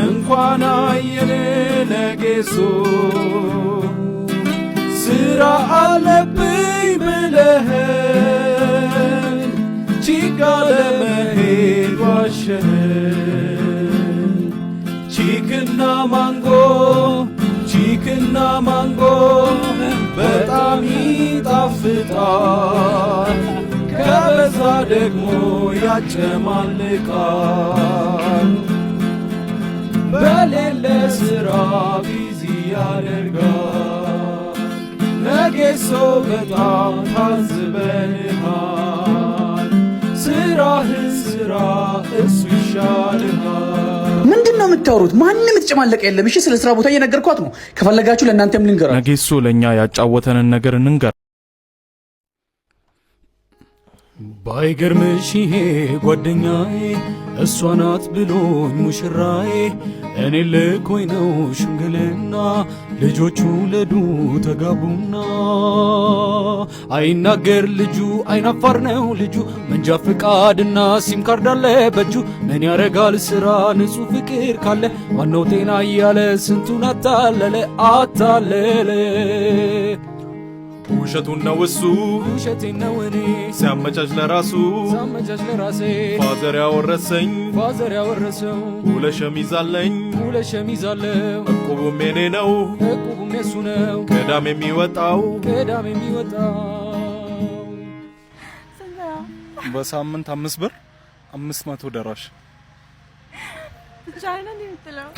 እንኳን አየን ነጌሶ ስራ አለብኝ ብለህ ቺጋ ለመሄድ ዋሸህ ቺክና ማንጎ በጣም ይጣፍጣል ከበዛ ደግሞ ያጨማልቃል በሌለ ስራ ቢዚ ያደርጋል ነጌሶ በጣም ታዝበንሃል ስራህን ስራ እሱ ይሻልሃል ምንድነው የምታወሩት? ማንንም የተጨማለቀ የለም። እሺ ስለ ስራ ቦታ እየነገርኳት ነው። ከፈለጋችሁ ለእናንተም ልንገራችሁ። ነጌሶ ለኛ ያጫወተንን ነገር እንንገር። ባይገርምሽ ይሄ ጓደኛዬ እሷ ናት ብሎኝ ሙሽራዬ እኔ ልኮኝ ነው ሽምግልና ልጆቹ ለዱ ተጋቡና አይናገር ልጁ አይናፋር ነው ልጁ መንጃ ፍቃድና ሲም ካርድ አለ በእጁ ምን ያረጋል ስራ ንጹህ ፍቅር ካለ ዋናው ጤና እያለ ስንቱን አታለለ ውሸቱን ነው እሱ ውሸቴን ነው እኔ ሲያመቻች ለራሴ ፋዘር ያወረሰው ሁለት ሸሚዝ አለኝ እቁቡም የኔ ነው እቁቡም የሱ ነው ቅዳሜ የሚወጣው በሳምንት 5 ብር 500 ደራሽ ብቻ አይደል የምትለው